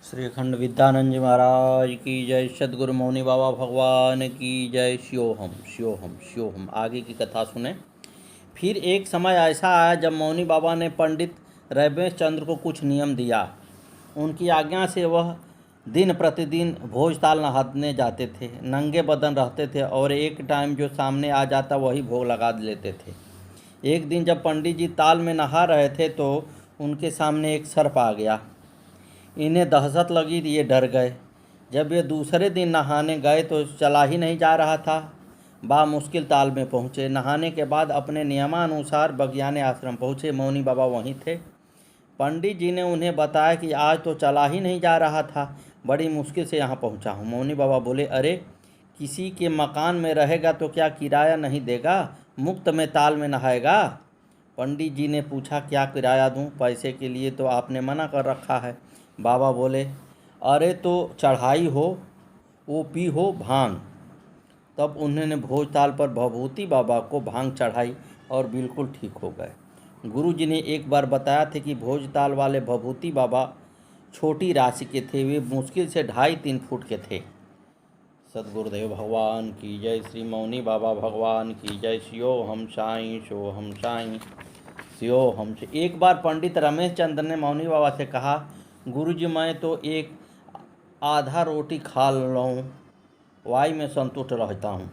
श्री अखंड विद्यानंद जी महाराज की जय। सद्गुरु मौनी बाबा भगवान की जय। शिवोहम शिवोहम शिवोहम। आगे की कथा सुने। फिर एक समय ऐसा आया जब मौनी बाबा ने पंडित रमेश चंद्र को कुछ नियम दिया। उनकी आज्ञा से वह दिन प्रतिदिन भोजताल नहाने जाते थे, नंगे बदन रहते थे और एक टाइम जो सामने आ जाता वही भोग लगा लेते थे। एक दिन जब पंडित जी ताल में नहा रहे थे तो उनके सामने एक सर्प आ गया। इन्हें दहशत लगी, ये डर गए। जब ये दूसरे दिन नहाने गए तो चला ही नहीं जा रहा था। मुश्किल ताल में पहुँचे। नहाने के बाद अपने नियमानुसार बगियाने आश्रम पहुँचे। मौनी बाबा वहीं थे। पंडित जी ने उन्हें बताया कि आज तो चला ही नहीं जा रहा था, बड़ी मुश्किल से यहाँ पहुँचा हूँ। मौनी बाबा बोले, अरे किसी के मकान में रहेगा तो क्या किराया नहीं देगा? मुफ्त में ताल में नहाएगा? पंडित जी ने पूछा, क्या किराया दूँ? पैसे के लिए तो आपने मना कर रखा है। बाबा बोले, अरे तो चढ़ाई हो, वो पी हो भांग। तब उन्होंने भोजताल पर भभूति बाबा को भांग चढ़ाई और बिल्कुल ठीक हो गए। गुरु जी ने एक बार बताया था कि भोजताल वाले भभूति बाबा छोटी राशि के थे। वे मुश्किल से 2.5-3 फुट के थे। सद्गुरुदेव भगवान की जय। श्री मौनी बाबा भगवान की जय। शियो हम साईं, शो हम साईं, शियो हम से। एक बार पंडित रमेश चंद्र ने मौनी बाबा से कहा, गुरुजी मैं तो एक आधा रोटी खा लूँ, वाई में संतुष्ट रहता हूँ।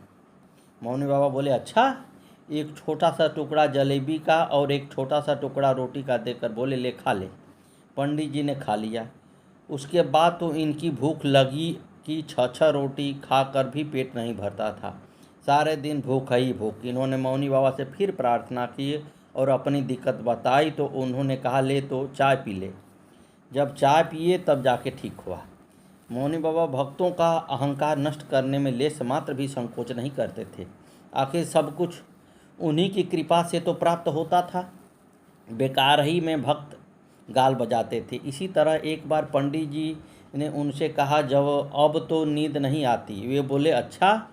मौनी बाबा बोले, अच्छा? एक छोटा सा टुकड़ा जलेबी का और एक छोटा सा टुकड़ा रोटी का देकर बोले, ले खा ले। पंडित जी ने खा लिया। उसके बाद तो इनकी भूख लगी कि 6-6 रोटी खाकर भी पेट नहीं भरता था। सारे दिन भूख ही भूख। इन्होंने मौनी बाबा से फिर प्रार्थना की और अपनी दिक्कत बताई तो उन्होंने कहा, ले तो चाय पी ले। जब चाय पिए तब जाके ठीक हुआ। मौनी बाबा भक्तों का अहंकार नष्ट करने में लेश मात्र भी संकोच नहीं करते थे। आखिर सब कुछ उन्हीं की कृपा से तो प्राप्त होता था। बेकार ही में भक्त गाल बजाते थे। इसी तरह एक बार पंडित जी ने उनसे कहा, जब अब तो नींद नहीं आती। वे बोले, अच्छा?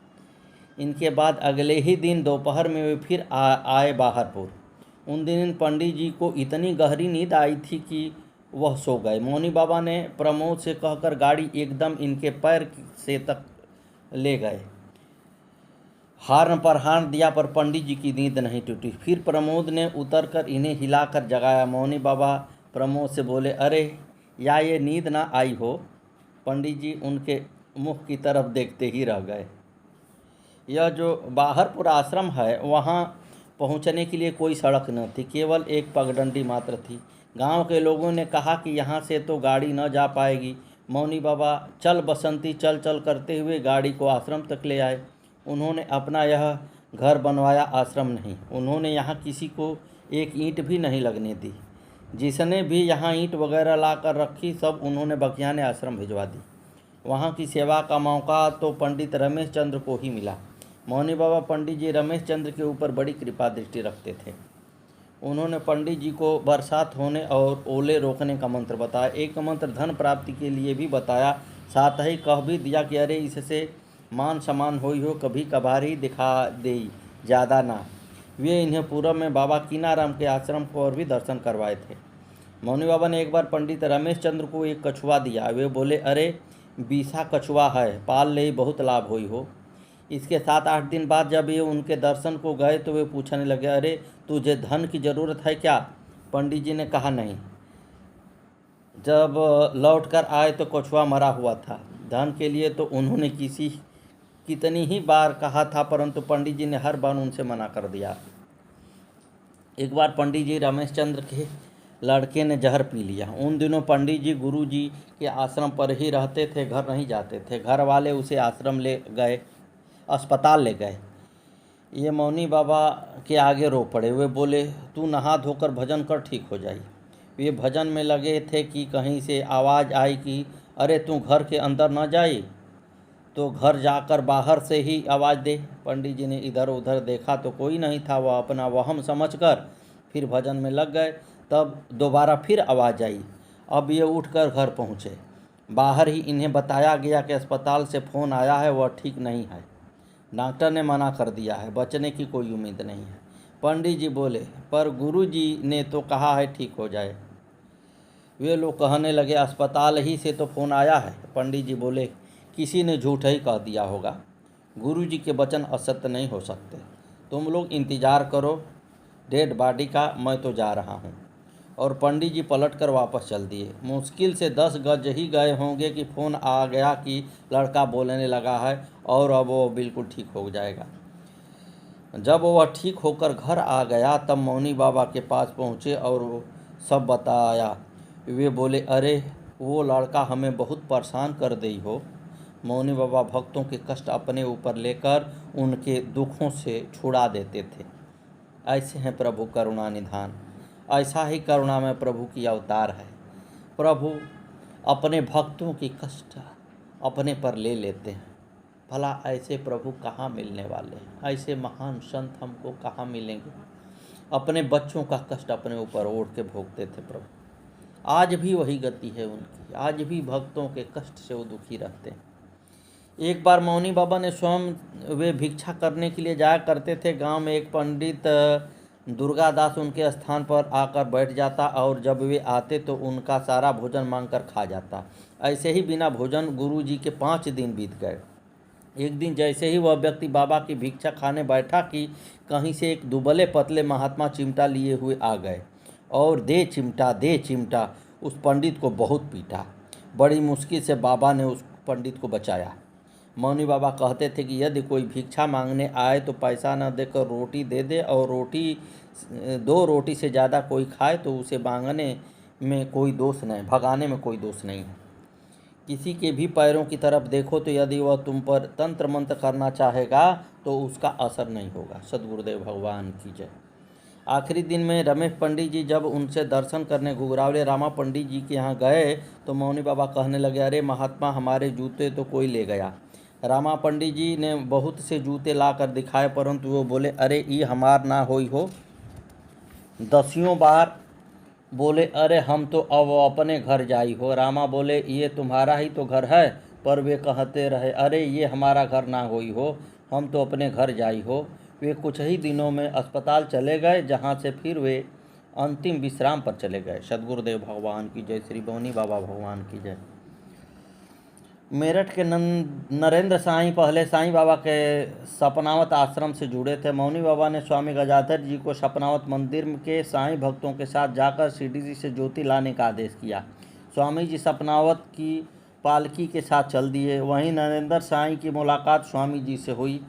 इनके बाद अगले ही दिन दोपहर में वे फिर आए बाहरपुर। उन दिन पंडित जी को इतनी गहरी नींद आई थी कि वह सो गए। मौनी बाबा ने प्रमोद से कहकर गाड़ी एकदम इनके पैर से तक ले गए। हार्न पर हार्न दिया पर पंडित जी की नींद नहीं टूटी। फिर प्रमोद ने उतरकर इन्हें हिलाकर जगाया। मौनी बाबा प्रमोद से बोले, अरे या ये नींद ना आई हो? पंडित जी उनके मुख की तरफ देखते ही रह गए। यह जो बाहरपुर आश्रम है वहाँ पहुँचने के लिए कोई सड़क न थी, केवल एक पगडंडी मात्र थी। गांव के लोगों ने कहा कि यहाँ से तो गाड़ी न जा पाएगी। मौनी बाबा चल बसंती चल चल करते हुए गाड़ी को आश्रम तक ले आए। उन्होंने अपना यह घर बनवाया, आश्रम नहीं। उन्होंने यहाँ किसी को एक ईंट भी नहीं लगने दी। जिसने भी यहाँ ईंट वगैरह ला कर रखी सब उन्होंने बगियाने आश्रम भिजवा दी। वहाँ की सेवा का मौका तो पंडित रमेश चंद्र को ही मिला। मौनी बाबा पंडित जी रमेश चंद्र के ऊपर बड़ी कृपा दृष्टि रखते थे। उन्होंने पंडित जी को बरसात होने और ओले रोकने का मंत्र बताया। एक मंत्र धन प्राप्ति के लिए भी बताया। साथ ही कह भी दिया कि अरे इससे मान सम्मान होई हो, कभी कभार ही दिखा दे, ज़्यादा ना। वे इन्हें पूर्व में बाबा कीनाराम के आश्रम को और भी दर्शन करवाए थे। मौनी बाबा ने एक बार पंडित रमेश चंद्र को एक कछुआ दिया। वे बोले, अरे बीसा कछुआ है, पाल ले, बहुत लाभ हुई हो। इसके 7-8 दिन बाद जब ये उनके दर्शन को गए तो वे पूछने लगे, अरे तुझे धन की ज़रूरत है क्या? पंडित जी ने कहा, नहीं। जब लौट कर आए तो कछुआ मरा हुआ था। धन के लिए तो उन्होंने कितनी ही बार कहा था, परंतु पंडित जी ने हर बार उनसे मना कर दिया। एक बार पंडित जी रमेश चंद्र के लड़के ने जहर पी लिया। उन दिनों पंडित जी गुरु जी के आश्रम पर ही रहते थे, घर नहीं जाते थे। घर वाले उसे आश्रम ले गए, अस्पताल ले गए। ये मौनी बाबा के आगे रो पड़े। वे बोले, तू नहा धोकर भजन कर, ठीक हो जाई। वे भजन में लगे थे कि कहीं से आवाज़ आई कि अरे तू घर के अंदर न जाई तो घर जाकर बाहर से ही आवाज़ दे। पंडित जी ने इधर उधर देखा तो कोई नहीं था। वह अपना वहम समझकर फिर भजन में लग गए। तब दोबारा फिर आवाज़ आई। अब ये उठकर घर पहुँचे। बाहर ही इन्हें बताया गया कि अस्पताल से फ़ोन आया है, वह ठीक नहीं है। डॉक्टर ने मना कर दिया है, बचने की कोई उम्मीद नहीं है। पंडित जी बोले, पर गुरु जी ने तो कहा है ठीक हो जाए। वे लोग कहने लगे, अस्पताल ही से तो फ़ोन आया है। पंडित जी बोले, किसी ने झूठ ही कह दिया होगा, गुरु जी के वचन असत्य नहीं हो सकते। तुम लोग इंतज़ार करो डेड बॉडी का, मैं तो जा रहा हूँ। और पंडित जी पलटकर वापस चल दिए। मुश्किल से 10 गज ही गए होंगे कि फ़ोन आ गया कि लड़का बोलने लगा है और अब वो बिल्कुल ठीक हो जाएगा। जब वह ठीक होकर घर आ गया तब मौनी बाबा के पास पहुँचे और वो सब बताया। वे बोले, अरे वो लड़का हमें बहुत परेशान कर दी हो। मौनी बाबा भक्तों के कष्ट अपने ऊपर लेकर उनके दुखों से छुड़ा देते थे। ऐसे हैं प्रभु करुणा निधान। ऐसा ही करुणा में प्रभु की अवतार है। प्रभु अपने भक्तों की कष्ट अपने पर ले लेते हैं। भला ऐसे प्रभु कहाँ मिलने वाले हैं? ऐसे महान संत हमको कहाँ मिलेंगे? अपने बच्चों का कष्ट अपने ऊपर ओढ़ के भोगते थे प्रभु। आज भी वही गति है उनकी। आज भी भक्तों के कष्ट से वो दुखी रहते हैं। एक बार मौनी बाबा ने स्वयं वे भिक्षा करने के लिए जाया करते थे। गांव में एक पंडित दुर्गादास उनके स्थान पर आकर बैठ जाता और जब वे आते तो उनका सारा भोजन मांगकर खा जाता। ऐसे ही बिना भोजन गुरु जी के 5 दिन बीत गए। एक दिन जैसे ही वह व्यक्ति बाबा की भिक्षा खाने बैठा कि कहीं से एक दुबले पतले महात्मा चिमटा लिए हुए आ गए और दे चिमटा उस पंडित को बहुत पीटा। बड़ी मुश्किल से बाबा ने उस पंडित को बचाया। मौनी बाबा कहते थे कि यदि कोई भिक्षा मांगने आए तो पैसा न देकर रोटी दे दे, और 2 रोटी से ज़्यादा कोई खाए तो उसे मांगने में कोई दोष नहीं, भगाने में कोई दोष नहीं है। किसी के भी पैरों की तरफ देखो तो यदि वह तुम पर तंत्र मंत्र करना चाहेगा तो उसका असर नहीं होगा। सद्गुरुदेव भगवान की जय। आखिरी दिन में रमेश पंडित जी जब उनसे दर्शन करने घुघरावले रामा पंडित जी के यहाँ गए तो मौनी बाबा कहने लगे, अरे महात्मा, हमारे जूते तो कोई ले गया। रामा पंडित जी ने बहुत से जूते ला कर दिखाए, परंतु वो बोले, अरे ये हमार ना होई हो। 10 बार बोले, अरे हम तो अब अपने घर जाई हो। रामा बोले, ये तुम्हारा ही तो घर है। पर वे कहते रहे, अरे ये हमारा घर ना होई हो, हम तो अपने घर जाई हो। वे कुछ ही दिनों में अस्पताल चले गए, जहाँ से फिर वे अंतिम विश्राम पर चले गए। सद्गुरुदेव भगवान की जय। श्री मौनी बाबा भगवान की जय। मेरठ के नरेंद्र साईं पहले साईं बाबा के सपनावत आश्रम से जुड़े थे। मौनी बाबा ने स्वामी गजाधर जी को सपनावत मंदिर के साईं भक्तों के साथ जाकर सीडीजी से ज्योति लाने का आदेश किया। स्वामी जी सपनावत की पालकी के साथ चल दिए। वहीं नरेंद्र साईं की मुलाकात स्वामी जी से हुई।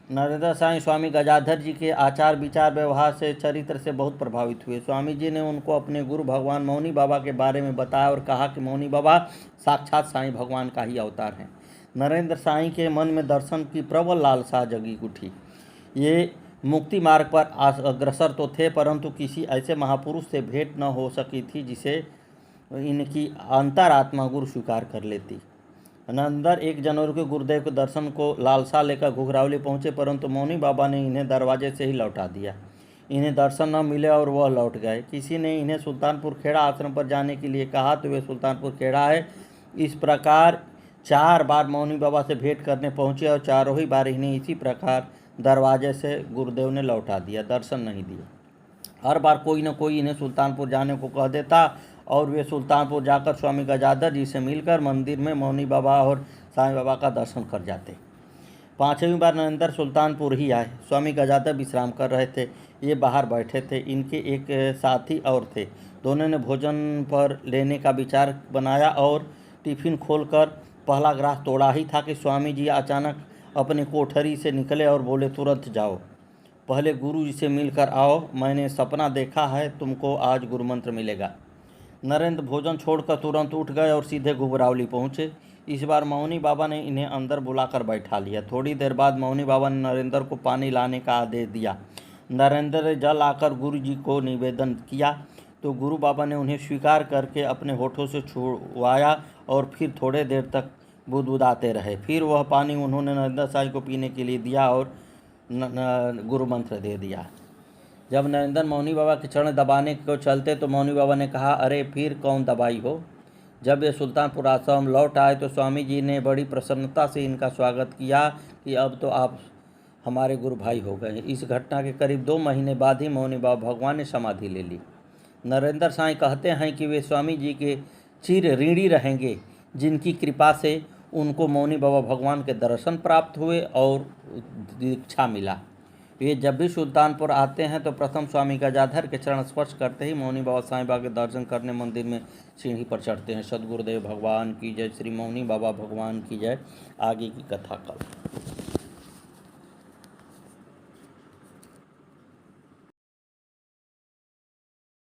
नरेंद्र साईं स्वामी गजाधर जी के आचार विचार व्यवहार से चरित्र से बहुत प्रभावित हुए। स्वामी जी ने उनको अपने गुरु भगवान मौनी बाबा के बारे में बताया और कहा कि मौनी बाबा साक्षात साईं भगवान का ही अवतार हैं। नरेंद्र साईं के मन में दर्शन की प्रबल लालसा जगी उठी। ये मुक्ति मार्ग पर अग्रसर तो थे, परंतु किसी ऐसे महापुरुष से भेंट न हो सकी थी जिसे इनकी अंतरात्मा गुरु स्वीकार कर लेती। नंदर 1 जनवरी को गुरुदेव के दर्शन को लालसा लेकर घुघरावली पहुंचे, परंतु मौनी बाबा ने इन्हें दरवाजे से ही लौटा दिया। इन्हें दर्शन न मिले और वह लौट गए। किसी ने इन्हें सुल्तानपुर खेड़ा आश्रम पर जाने के लिए कहा तो वे सुल्तानपुर खेड़ा है। इस प्रकार 4 बार मौनी बाबा से भेंट करने पहुँचे और चारों ही बार इन्हें इसी प्रकार दरवाजे से गुरुदेव ने लौटा दिया, दर्शन नहीं दिए। हर बार कोई न कोई इन्हें सुल्तानपुर जाने को कह देता और वे सुल्तानपुर जाकर स्वामी गजाधर जी से मिलकर मंदिर में मौनी बाबा और साईं बाबा का दर्शन कर जाते। 5वीं बार नरेंद्र सुल्तानपुर ही आए। स्वामी गजाधर विश्राम कर रहे थे, ये बाहर बैठे थे। इनके एक साथी और थे। दोनों ने भोजन पर लेने का विचार बनाया और टिफिन खोलकर पहला ग्रास तोड़ा ही था कि स्वामी जी अचानक अपनी कोठरी से निकले और बोले, तुरंत जाओ, पहले गुरु जी से मिलकर आओ। मैंने सपना देखा है, तुमको आज गुरु मंत्र मिलेगा। नरेंद्र भोजन छोड़कर तुरंत उठ गए और सीधे घुघरावली पहुँचे। इस बार मौनी बाबा ने इन्हें अंदर बुलाकर बैठा लिया। थोड़ी देर बाद मौनी बाबा ने नरेंद्र को पानी लाने का आदेश दिया। नरेंद्र ने जल आकर गुरु जी को निवेदन किया तो गुरु बाबा ने उन्हें स्वीकार करके अपने होठों से छुड़वाया और फिर थोड़े देर तक बुदबुदाते रहे। फिर वह पानी उन्होंने नरेंद्र साईं को पीने के लिए दिया और गुरु मंत्र दे दिया। जब नरेंद्र मौनी बाबा के चरण दबाने को चलते तो मौनी बाबा ने कहा, अरे फिर कौन दबाई हो। जब वे सुल्तानपुर आश्रम लौट आए तो स्वामी जी ने बड़ी प्रसन्नता से इनका स्वागत किया कि अब तो आप हमारे गुरु भाई हो गए। इस घटना के करीब 2 महीने बाद ही मौनी बाबा भगवान ने समाधि ले ली। नरेंद्र साईं कहते हैं कि वे स्वामी जी के चिर ऋणी रहेंगे, जिनकी कृपा से उनको मौनी बाबा भगवान के दर्शन प्राप्त हुए और दीक्षा मिला। वे जब भी सुल्तानपुर आते हैं तो प्रथम स्वामी गजाधर के चरण स्पर्श करते ही मौनी बाबा साईं बाबा के दर्शन करने मंदिर में सीढ़ी पर चढ़ते हैं। सद्गुरुदेव भगवान की जय। श्री मौनी बाबा भगवान की जय। आगे की कथा कल।